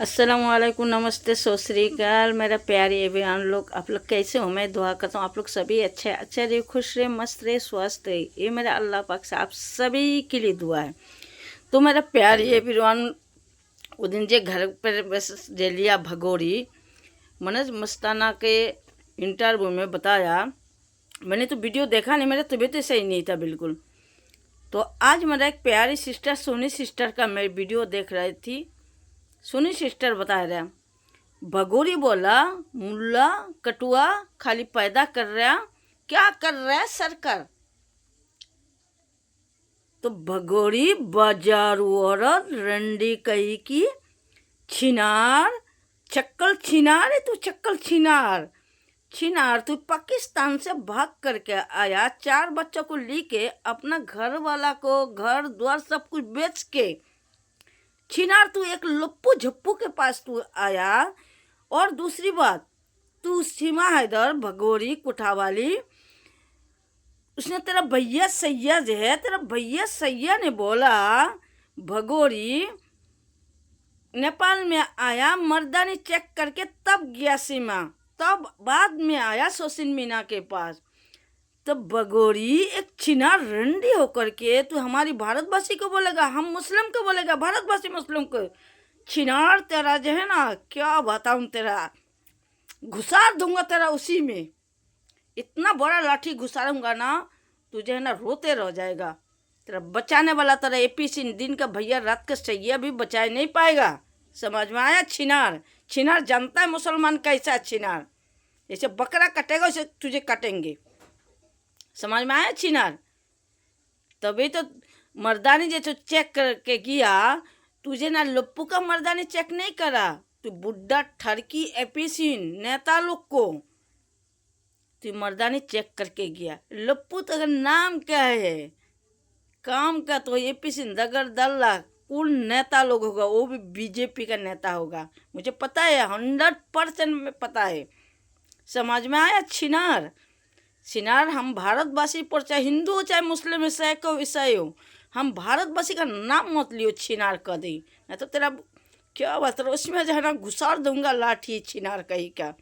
अस्सलामुअलैकुम, नमस्ते, सत श्री अकाल। मेरा प्यारे एवरीवन लोग, आप लोग कैसे हो? मैं दुआ करता हूँ आप लोग सभी अच्छे रहे, खुश रहे, मस्त रहे, स्वस्थ रहे। ये मेरा अल्लाह पाक से आप सभी के लिए दुआ है। तो मेरा प्यारे एवरीवन, वो दिन जे घर पर बस जे लिया भगोरी मनज मस्ताना के इंटरव्यू में बताया। मैंने तो वीडियो देखा नहीं, मेरा तबीयत ही सही नहीं था बिल्कुल। तो आज मेरा एक प्यारी सिस्टर सोनी सिस्टर का मैं वीडियो देख रही थी। सोनी सिस्टर बता रहा, भगोरी बोला, मुल्ला कटुआ खाली पैदा कर रहा, क्या कर रहा है सरकार। तो भगोरी बाजारू औरत रंडी कही की छिनार, चक्कल छिनार है तू, चक्कल छिनार। छिनार तू पाकिस्तान से भाग करके आया, 4 बच्चों को लेके, अपना घर वाला को घर द्वार सब कुछ बेच के। छिनार तू एक लप्पू झप्पू के पास तू आया। और दूसरी बात, तू सीमा हैदर भगोरी कुठावाली, उसने तेरा भैया सैया जो है, तेरा भैया सैया ने बोला भगोरी नेपाल में आया, मर्दानी चेक करके तब गया सीमा, तब बाद में आया सोसिन मीना के पास। तब भगोरी एक छिनार रंडी होकर के तू हमारी भारतवासी को बोलेगा, हम मुस्लिम को बोलेगा, भारतवासी मुस्लिम को। छिनार तेरा जो है ना, क्या बताऊं, तेरा घुसार दूंगा तेरा उसी में। इतना बड़ा लाठी घुसारूंगा ना, तुझे है ना रोते रह जाएगा। तेरा बचाने वाला तेरा एपीसी दिन का भैया रात का सैया भी बचा नहीं पाएगा। समझ में आया? छिनार छिनार जानता है मुसलमान कैसा छिनार, जैसे बकरा कटेगा वैसे तुझे काटेंगे। समझ में आया छिनार? तभी तो मर्दानी जैसे चेक करके किया, तुझे ना लप्पू का मर्दानी चेक नहीं करा, तू बुड्ढा ठरकी एपीसी नेता लोग को तू मर्दानी चेक करके गया। लप्पू तो अगर नाम क्या है, काम का तो एपीसी दगर दल्ला कुल नेता लोग होगा, वो भी बीजेपी का नेता होगा। मुझे पता है, 100% में पता है। समझ में आया? छिनार छिनार हम भारतवासी पर, चाहे हिंदू हो चाहे मुस्लिम ईसाई को ईसाई हो, हम भारतवासी का नाम मत लियो छिनार कर दी, नहीं तो तेरा क्या बात है उसमें जो है ना घुसार दूंगा लाठी। छिनार कही का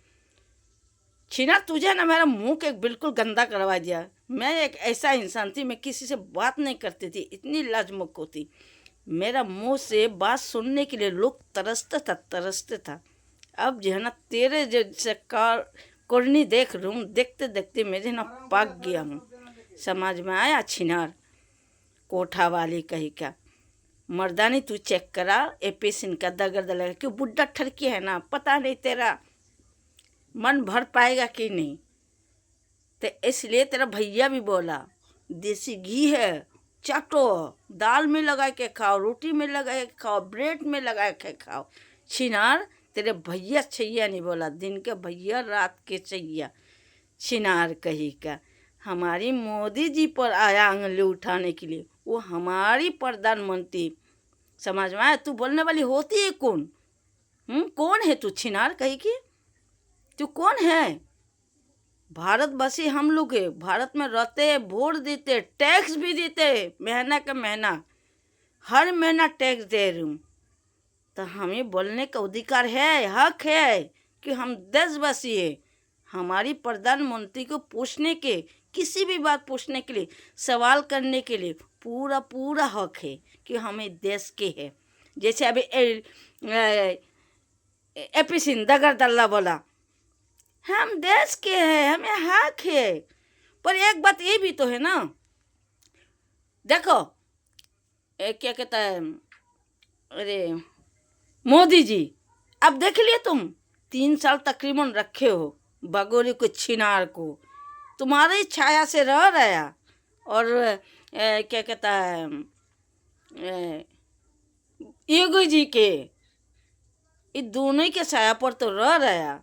छिनार, तुझे ना मेरा मुंह के बिल्कुल गंदा करवा दिया। मैं एक ऐसा इंसान थी, मैं किसी से बात नहीं करती थी, इतनी लाजमुक होती। मेरा मुंह से बात सुनने के लिए लोग तरसते था। अब जो है ना तेरे जैसे करनी देख रहा हूँ, देखते देखते मेरे ना पक गया हूँ। समझ में आया? छिनार कोठा वाली कही का मर्दानी तू चेक करा, एपीसिन का दगर दलेगा, क्यों बुढ़ा ठरकी है ना, पता नहीं तेरा मन भर पाएगा कि नहीं। तो इसलिए तेरा भैया भी बोला, देसी घी है चाटो, दाल में लगा के खाओ, रोटी में लगा के खाओ, ब्रेड में लगा के खाओ। छिनार तेरे भैया छैया नहीं बोला, दिन के भैया रात के छैया। छिनार कही का हमारी मोदी जी पर आया अंगली उठाने के लिए, वो हमारी प्रधानमंत्री। समझ में आया? तू बोलने वाली होती है कौन? कौन है तू? छिनार कही की तू कौन है? भारतवासी हम लोग है, भारत में रहते, वोट देते, टैक्स भी देते, महीना का महीना, हर महीना टैक्स दे रही हूँ। तो हमें बोलने का अधिकार है, हक है कि हम देशवासी है। हमारी प्रधानमंत्री को पूछने के, किसी भी बात पूछने के लिए, सवाल करने के लिए पूरा पूरा हक है कि हमें देश के है। जैसे अभी एपी सिंह दगर दल्ला बोला, हम देश के हैं, हमें हक है। पर एक बात ये भी तो है ना, देखो क्या कहता है, अरे मोदी जी, अब देख लिए तुम 3 साल तकरीबन रखे हो भगोरी को, छिनार को, तुम्हारी छाया से रह रहा। और क्या कहता है, योगी जी के, ये दोनों के छाया पर तो रह रहा।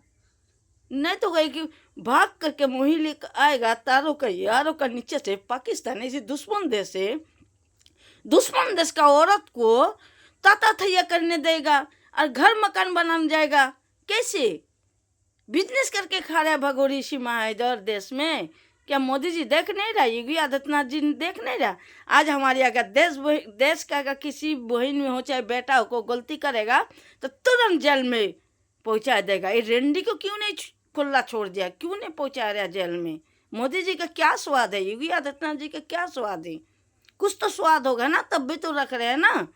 नहीं तो कहीं कि भाग करके मोही लेकर आएगा तारों का यारों का नीचे से, पाकिस्तान ऐसी दुश्मन देश का औरत को ताता थैया करने देगा और घर मकान बनाने जाएगा। कैसे बिजनेस करके खा रहा है भगोरी सीमा इधर देश में? क्या मोदी जी देख नहीं रहा, योगी आदित्यनाथ जी देख नहीं रहा? आज हमारी अगर देश का अगर किसी बहन में हो चाहे बेटा हो को गलती करेगा तो तुरंत जेल में पहुंचा देगा। ये रेंडी को क्यों नहीं खुला छोड़ दिया, क्यों नहीं पहुंचा रहा जेल में? मोदी जी का क्या स्वाद है, योगी आदित्यनाथ जी का क्या स्वाद है? कुछ तो स्वाद होगा ना, तब भी तो रख रहे हैं ना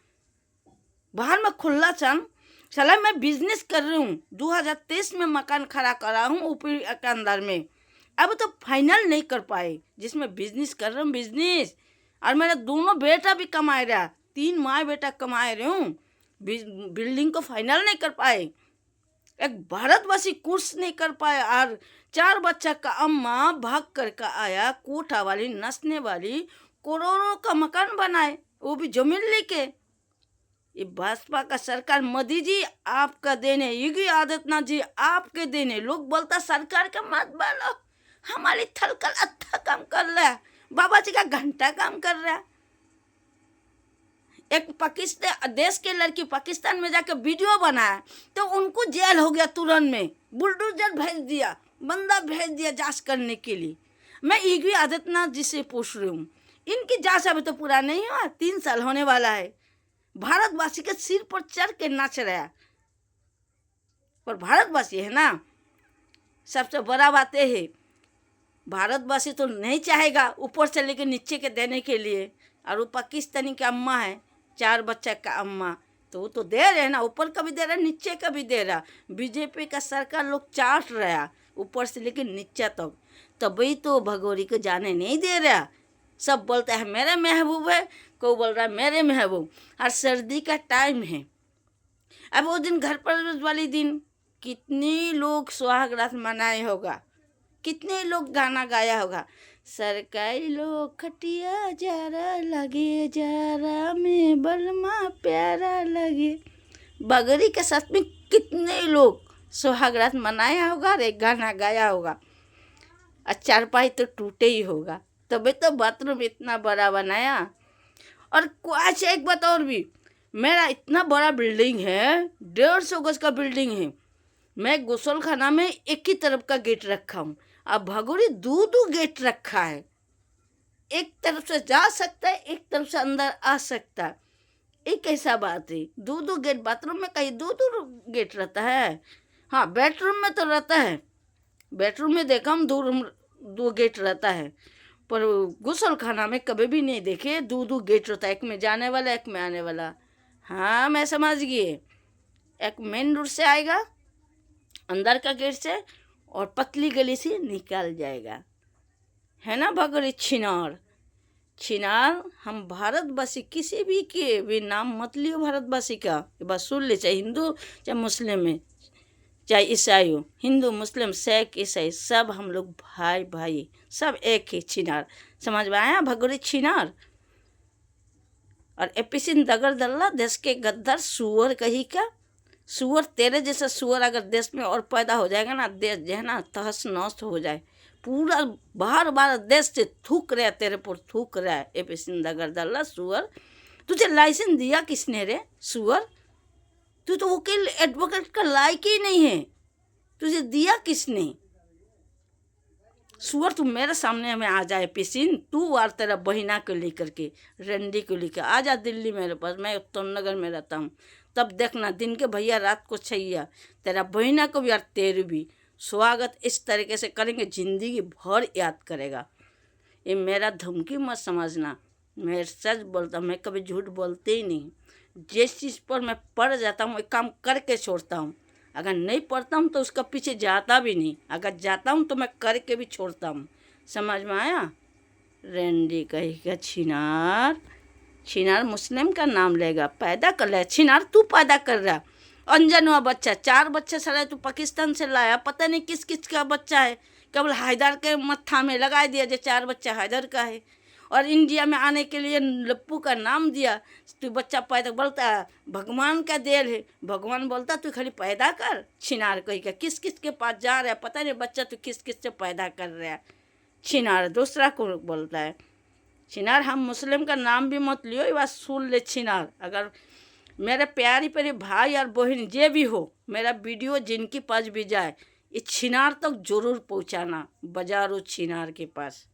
बाहर में खुला चंद। चला मैं बिजनेस कर रही हूँ, 2023 में मकान खड़ा करा हूँ ऊपरी के अंदर में, अब तो फाइनल नहीं कर पाए जिसमें बिजनेस कर रहा हूँ बिजनेस। और मेरा दोनों बेटा भी कमाए रहा, 3 माँ बेटा कमाए रहे हूँ, बिल्डिंग को फाइनल नहीं कर पाए, एक भारतवासी कोर्स नहीं कर पाए। और 4 बच्चा का अम्मा भाग कर आया, कोठा वाली नसने वाली करोड़ों का मकान बनाए, वो भी जमीन लेके। ये भाजपा का सरकार, मोदी जी आपका देने, योगी आदित्यनाथ जी आपके देने। लोग बोलता सरकार का मत बोलो, हमारी थलकल अच्छा काम कर रहा है, बाबा जी का घंटा काम कर रहा है। एक पाकिस्तान देश के लड़की पाकिस्तान में जाकर वीडियो बनाया तो उनको जेल हो गया, तुरंत में बुलडोजर भेज दिया, बंदा भेज दिया जांच करने के लिए। मैं योगी आदित्यनाथ जी से पूछ रही हूँ, इनकी जांच अभी तो पूरा नहीं हुआ, 3 साल होने वाला है। भारतवासी के सिर पर चढ़ के नाच रहा, पर भारतवासी है ना, सबसे बड़ा बात यह है भारतवासी तो नहीं चाहेगा ऊपर से लेके नीचे के देने के लिए। और वो पाकिस्तानी की अम्मा है, 4 बच्चा का अम्मा, तो वो तो दे रहे हैं ना, ऊपर का भी दे रहा है नीचे का भी दे रहा। बीजेपी का सरकार लोग चाट रहा ऊपर से लेके नीचे तक, तभी तो भगोरी को जाने नहीं दे रहा। सब बोलता है मेरे महबूब है, कोई बोल रहा है मेरे महबूब। और सर्दी का टाइम है, अब वो दिन घर पर वाले दिन कितने लोग सुहाग रात मनाए होगा, कितने लोग गाना गाया होगा, सरकारी लोग खटिया जारा लगे, जारा में बलमा प्यारा लगे। बगरी के साथ में कितने लोग सुहाग रात मनाया होगा और एक गाना गाया होगा, और चारपाई तो टूटे ही होगा, तभी तो बाथरूम इतना बड़ा बनाया। और कुछ एक बात और भी, मेरा इतना बड़ा बिल्डिंग है, 150 गज का बिल्डिंग है, मैं गुसलखाना में एक ही तरफ का गेट रखा हूँ, अब भगोरी 2 गेट रखा है, एक तरफ से जा सकता है, एक तरफ से अंदर आ सकता है। एक ऐसा बात है, 2 गेट, बाथरूम में कहीं 2 गेट रहता है, हाँ बेडरूम में तो रहता है, बेडरूम में देखा हम 2 गेट रहता है, पर गुसलखाना में कभी भी नहीं देखे 2 गेट रहता है, एक में जाने वाला एक में आने वाला। हाँ मैं समझ गई, एक मेन रोड से आएगा अंदर का गेट से, और पतली गली से निकल जाएगा, है ना भगोरी छिनार। छिनार हम भारतवासी किसी भी के भी नाम मत लियो भारतवासी का, ये बात सुन ले, चाहे हिंदू चाहे मुस्लिम में, चाहे ईसाई हो, हिंदू मुस्लिम सिख ईसाई सब हम लोग भाई भाई, सब एक ही छिनार। समझ में आया भगोरी छिनार। और एपीसिन दगर दल्ला देश के गद्दार सुअर कही का, सुअर तेरे जैसा सुअर अगर देश में और पैदा हो जाएगा ना, देश जो है ना तहस नहस हो जाए, पूरा बाहर देश से थूक रहा है, तेरे पर थूक रहा है एपीसिन दगर दल्ला सुअर। तुझे लाइसेंस दिया किसने रे सुअर? तू तो वकील एडवोकेट का लायक ही नहीं है, तुझे दिया किसने? सुअर तू मेरे सामने में आ जाए पिसिन, तू और तेरा बहिना को लेकर के, रंडी को लेकर आ जा दिल्ली मेरे पास, मैं उत्तम नगर में रहता हूँ, तब देखना दिन के भैया रात को छैया, तेरा बहिना को भी और तेरे भी स्वागत इस तरीके से करेंगे, ज़िंदगी भर याद करेगा। ये मेरा धमकी मत समझना, मैं सच बोलता हूँ, मैं कभी झूठ बोलते ही नहीं। जिस चीज़ पर मैं पड़ जाता हूँ एक काम करके छोड़ता हूँ, अगर नहीं पढ़ता हूँ तो उसका पीछे जाता भी नहीं, अगर जाता हूँ तो मैं करके भी छोड़ता हूँ। समझ में आया? रेंडी कहेगा छिनार, छिनार मुस्लिम का नाम लेगा, पैदा कर ले छिनार, तू पैदा कर रहा अनजान हुआ बच्चा, 4 बच्चे सारा तू पाकिस्तान से लाया, पता नहीं किस किस का बच्चा है, केवल हैदर के मत्था में लगा दिया जो 4 बच्चा हैदर का है, और इंडिया में आने के लिए लप्पू का नाम दिया। तू बच्चा पैदा बोलता है भगवान का देल है, भगवान बोलता तू खाली पैदा कर। छिनार कही का किस किस के पास जा रहा है, पता नहीं बच्चा तू किस किस से पैदा कर रहा है। छिनार दूसरा को बोलता है छिनार। हम मुस्लिम का नाम भी मत लियो, ये बात सुन ले छिनार। अगर मेरे प्यारी प्यारे भाई और बहन जे भी हो, मेरा वीडियो जिनके पास भी जाए, ये छिनार तक जरूर पहुंचाना, बाजारो छिनार के पास।